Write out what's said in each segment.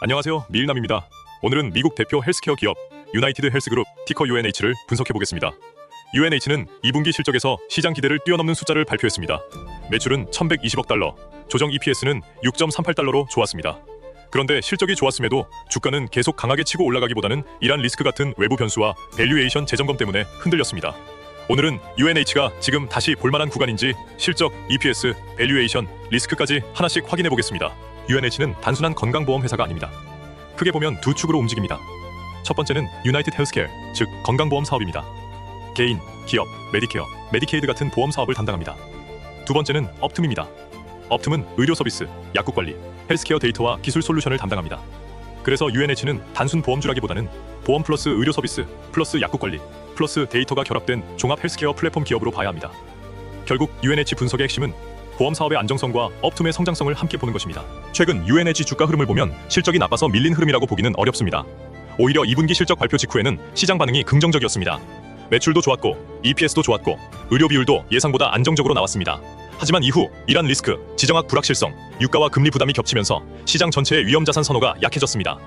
안녕하세요, 미일남입니다. 오늘은 미국 대표 헬스케어 기업 유나이티드 헬스그룹 티커 UNH를 분석해보겠습니다. UNH는 2분기 실적에서 시장 기대를 뛰어넘는 숫자를 발표했습니다. 매출은 1120억 달러, 조정 EPS는 6.38달러로 좋았습니다. 그런데 실적이 좋았음에도 주가는 계속 강하게 치고 올라가기보다는 이란 리스크 같은 외부 변수와 밸류에이션 재점검 때문에 흔들렸습니다. 오늘은 UNH가 지금 다시 볼만한 구간인지 실적, EPS, 밸류에이션, 리스크까지 하나씩 확인해보겠습니다. UNH는 단순한 건강보험 회사가 아닙니다. 크게 보면 두 축으로 움직입니다. 첫 번째는 유나이티드 헬스케어, 즉 건강보험 사업입니다. 개인, 기업, 메디케어, 메디케이드 같은 보험 사업을 담당합니다. 두 번째는 업툼입니다. 업툼은 의료 서비스, 약국 관리, 헬스케어 데이터와 기술 솔루션을 담당합니다. 그래서 UNH는 단순 보험주라기보다는 보험 플러스 의료 서비스, 플러스 약국 관리, 플러스 데이터가 결합된 종합 헬스케어 플랫폼 기업으로 봐야 합니다. 결국 UNH 분석의 핵심은 보험 사업의 안정성과 업툼의 성장성을 함께 보는 것입니다. 최근 UNH 주가 흐름을 보면 실적이 나빠서 밀린 흐름이라고 보기는 어렵습니다. 오히려 2분기 실적 발표 직후에는 시장 반응이 긍정적이었습니다. 매출도 좋았고 EPS도 좋았고 의료 비율도 예상보다 안정적으로 나왔습니다. 하지만 이후 이란 리스크, 지정학 불확실성, 유가와 금리 부담이 겹치면서 시장 전체의 위험자산 선호가 약해졌습니다.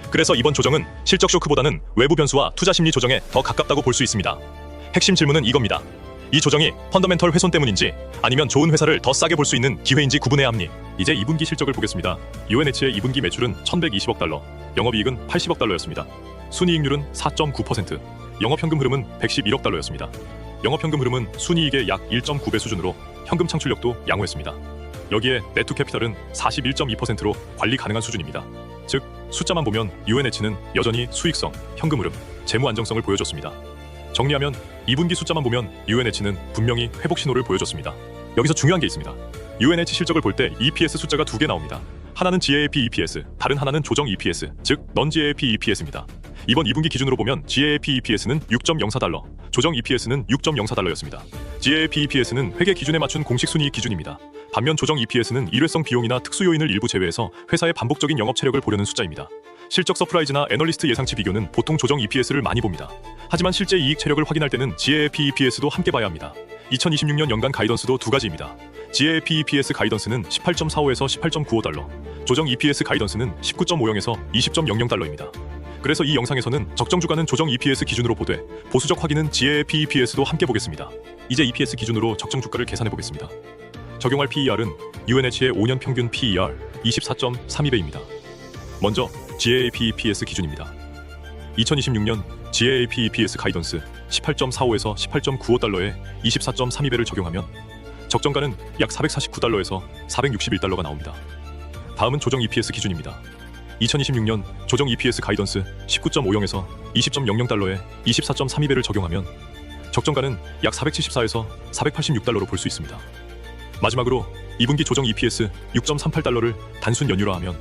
그래서 이번 조정은 실적 쇼크보다는 외부 변수와 투자 심리 조정에 더 가깝다고 볼 수 있습니다. 핵심 질문은 이겁니다. 이 조정이 펀더멘털 훼손 때문인지 아니면 좋은 회사를 더 싸게 볼 수 있는 기회인지 구분해야 합니다. 이제 2분기 실적을 보겠습니다. UNH의 2분기 매출은 1120억 달러, 영업이익은 80억 달러였습니다. 순이익률은 4.9%, 영업현금 흐름은 111억 달러였습니다. 영업현금 흐름은 순이익의 약 1.9배 수준으로 현금 창출력도 양호했습니다. 여기에 네트 캐피털은 41.2%로 관리 가능한 수준입니다. 즉, 숫자만 보면 UNH는 여전히 수익성, 현금 흐름, 재무 안정성을 보여줬습니다. 정리하면 2분기 숫자만 보면 UNH는 분명히 회복 신호를 보여줬습니다. 여기서 중요한 게 있습니다. UNH 실적을 볼 때 EPS 숫자가 두 개 나옵니다. 하나는 GAAP EPS, 다른 하나는 조정 EPS, 즉 non-GAAP EPS입니다. 이번 2분기 기준으로 보면 GAAP EPS는 6.04달러, 조정 EPS는 6.04달러였습니다. GAAP EPS는 회계 기준에 맞춘 공식 순이익 기준입니다. 반면 조정 EPS는 일회성 비용이나 특수 요인을 일부 제외해서 회사의 반복적인 영업 체력을 보려는 숫자입니다. 실적 서프라이즈나 애널리스트 예상치 비교는 보통 조정 EPS를 많이 봅니다. 하지만 실제 이익 체력을 확인할 때는 GAAP EPS도 함께 봐야 합니다. 2026년 연간 가이던스도 두 가지입니다. GAAP EPS 가이던스는 18.45에서 18.95달러, 조정 EPS 가이던스는 19.50에서 20.00달러입니다. 그래서 이 영상에서는 적정 주가는 조정 EPS 기준으로 보되 보수적 확인은 GAAP EPS도 함께 보겠습니다. 이제 EPS 기준으로 적정 주가를 계산해 보겠습니다. 적용할 PER은 UNH의 5년 평균 PER 24.32배입니다. 먼저 GAAP EPS 기준입니다. 2026년 GAAP EPS 가이던스 18.45에서 18.95달러에 24.32배를 적용하면 적정가는 약 449달러에서 461달러가 나옵니다. 다음은 조정 EPS 기준입니다. 2026년 조정 EPS 가이던스 19.50에서 20.00달러에 24.32배를 적용하면 적정가는 약 474에서 486달러로 볼 수 있습니다. 마지막으로 2분기 조정 EPS 6.38달러를 단순 연율화하면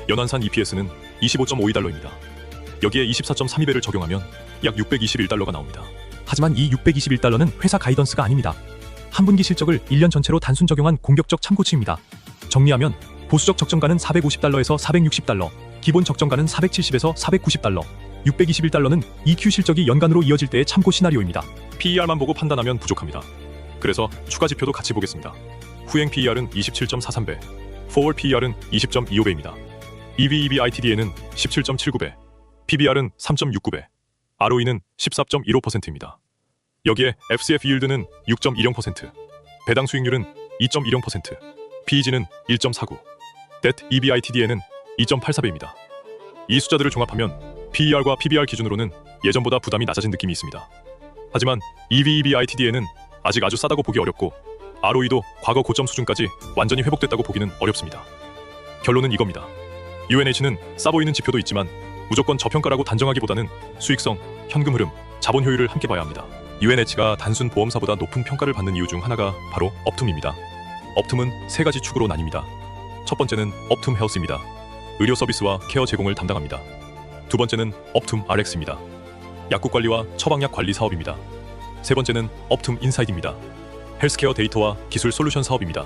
연환산 EPS는 25.52달러입니다. 여기에 24.32배를 적용하면 약 621달러가 나옵니다. 하지만 이 621달러는 회사 가이던스가 아닙니다. 한 분기 실적을 1년 전체로 단순 적용한 공격적 참고치입니다. 정리하면 보수적 적정가는 450달러에서 460달러, 기본 적정가는 470에서 490달러, 621달러는 EQ 실적이 연간으로 이어질 때의 참고 시나리오입니다. PER만 보고 판단하면 부족합니다. 그래서 추가 지표도 같이 보겠습니다. 후행 PER은 27.43배, forward PER은 20.25배입니다. EV/EBITDA/는 17.79배, PBR은 3.69배, ROE는 14.15%입니다. 여기에 FCF yield는 6.10%, 배당 수익률은 2.10%, PEG는 1.49, Debt EBITDA/는 2.84배입니다. 이 숫자들을 종합하면 PER과 PBR 기준으로는 예전보다 부담이 낮아진 느낌이 있습니다. 하지만 EV/EBITDA/는 아직 아주 싸다고 보기 어렵고 ROE도 과거 고점 수준까지 완전히 회복됐다고 보기는 어렵습니다. 결론은 이겁니다. UNH는 싸 보이는 지표도 있지만 무조건 저평가라고 단정하기보다는 수익성, 현금 흐름, 자본 효율을 함께 봐야 합니다. UNH가 단순 보험사보다 높은 평가를 받는 이유 중 하나가 바로 업툼입니다. 업툼은 세 가지 축으로 나뉩니다. 첫 번째는 업툼 헬스입니다. 의료 서비스와 케어 제공을 담당합니다. 두 번째는 업툼 RX입니다. 약국 관리와 처방약 관리 사업입니다. 세 번째는 업툼 인사이드입니다. 헬스케어 데이터와 기술 솔루션 사업입니다.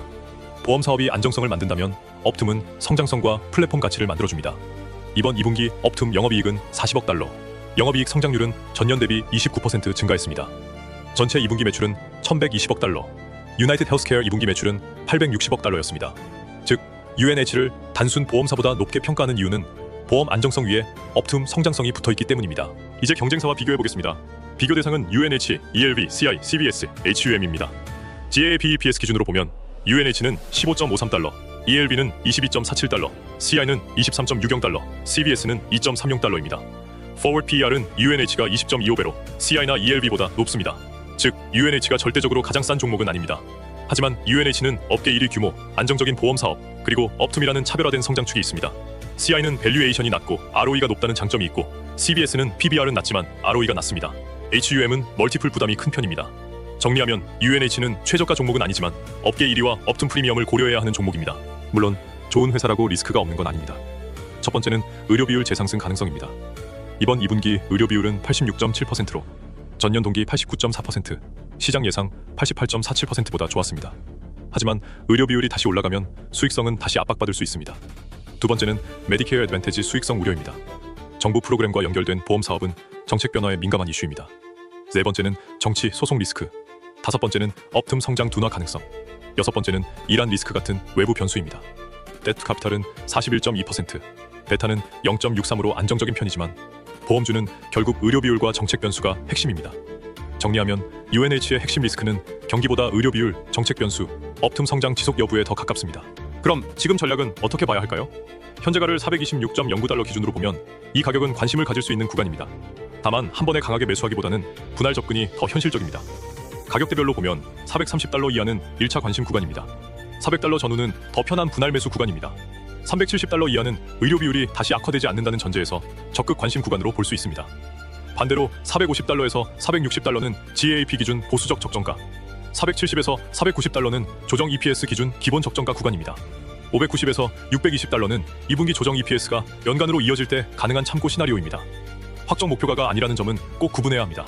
보험 사업이 안정성을 만든다면 업툼은 성장성과 플랫폼 가치를 만들어줍니다. 이번 2분기 업툼 영업이익은 40억 달러, 영업이익 성장률은 전년 대비 29% 증가했습니다. 전체 2분기 매출은 1120억 달러, 유나이티드 헬스케어 2분기 매출은 860억 달러였습니다. 즉, UNH를 단순 보험사보다 높게 평가하는 이유는 보험 안정성 위에 업툼 성장성이 붙어있기 때문입니다. 이제 경쟁사와 비교해보겠습니다. 비교 대상은 UNH, ELB, CI, CBS, HUM입니다. GAAP EPS 기준으로 보면 UNH는 15.53달러, ELB는 22.47달러, CI는 23.60달러, CBS는 2.30달러입니다. Forward PER은 UNH가 20.25배로 CI나 ELB보다 높습니다. 즉, UNH가 절대적으로 가장 싼 종목은 아닙니다. 하지만 UNH는 업계 1위 규모, 안정적인 보험 사업, 그리고 업툼이라는 차별화된 성장축이 있습니다. CI는 밸류에이션이 낮고 ROE가 높다는 장점이 있고 CBS는 PBR은 낮지만 ROE가 낮습니다. HUM은 멀티플 부담이 큰 편입니다. 정리하면 UNH는 최저가 종목은 아니지만 업계 1위와 업툼 프리미엄을 고려해야 하는 종목입니다. 물론 좋은 회사라고 리스크가 없는 건 아닙니다. 첫 번째는 의료 비율 재상승 가능성입니다. 이번 2분기 의료 비율은 86.7%로 전년 동기 89.4%, 시장 예상 88.47%보다 좋았습니다. 하지만 의료 비율이 다시 올라가면 수익성은 다시 압박받을 수 있습니다. 두 번째는 메디케어 애드밴티지 수익성 우려입니다. 정부 프로그램과 연결된 보험 사업은 정책 변화에 민감한 이슈입니다. 네 번째는 정치 소송 리스크. 다섯 번째는 업툼 성장 둔화 가능성. 여섯 번째는 이란 리스크 같은 외부 변수입니다. 데트 카피탈은 41.2%, 베타는 0.63으로 안정적인 편이지만 보험주는 결국 의료 비율과 정책 변수가 핵심입니다. 정리하면 UNH의 핵심 리스크는 경기보다 의료 비율, 정책 변수, 업툼 성장 지속 여부에 더 가깝습니다. 그럼 지금 전략은 어떻게 봐야 할까요? 현재가를 426.09달러 기준으로 보면 이 가격은 관심을 가질 수 있는 구간입니다. 다만 한 번에 강하게 매수하기보다는 분할 접근이 더 현실적입니다. 가격대별로 보면 430달러 이하는 1차 관심 구간입니다. 400달러 전후는 더 편한 분할 매수 구간입니다. 370달러 이하는 의료 비율이 다시 악화되지 않는다는 전제에서 적극 관심 구간으로 볼 수 있습니다. 반대로 450달러에서 460달러는 GAAP 기준 보수적 적정가, 470에서 490달러는 조정 EPS 기준 기본 적정가 구간입니다. 590에서 620달러는 2분기 조정 EPS가 연간으로 이어질 때 가능한 참고 시나리오입니다. 확정 목표가가 아니라는 점은 꼭 구분해야 합니다.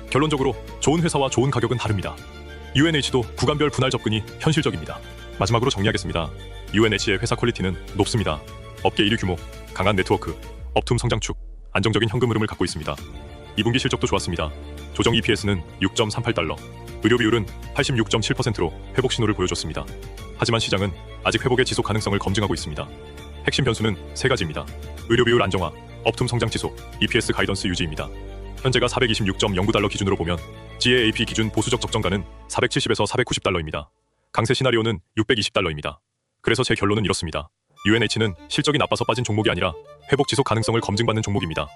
결론적으로 좋은 회사와 좋은 가격은 다릅니다. UNH도 구간별 분할 접근이 현실적입니다. 마지막으로 정리하겠습니다. UNH의 회사 퀄리티는 높습니다. 업계 1위 규모, 강한 네트워크, 업툼 성장축, 안정적인 현금 흐름을 갖고 있습니다. 2분기 실적도 좋았습니다. 조정 EPS는 6.38달러, 의료 비율은 86.7%로 회복 신호를 보여줬습니다. 하지만 시장은 아직 회복의 지속 가능성을 검증하고 있습니다. 핵심 변수는 세 가지입니다. 의료 비율 안정화, 업툼 성장 지속, EPS 가이던스 유지입니다. 현재가 426.09달러 기준으로 보면 GAAP 기준 보수적 적정가는 470에서 490달러입니다. 강세 시나리오는 620달러입니다. 그래서 제 결론은 이렇습니다. UNH는 실적이 나빠서 빠진 종목이 아니라 회복 지속 가능성을 검증받는 종목입니다.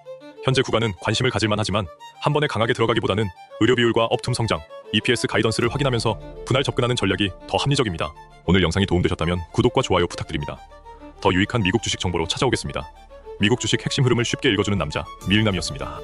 현재 구간은 관심을 가질만 하지만 한 번에 강하게 들어가기보다는 의료 비율과 업툼 성장, EPS 가이던스를 확인하면서 분할 접근하는 전략이 더 합리적입니다. 오늘 영상이 도움되셨다면 구독과 좋아요 부탁드립니다. 더 유익한 미국 주식 정보로 찾아오겠습니다. 미국 주식 핵심 흐름을 쉽게 읽어주는 남자, 밀남이었습니다.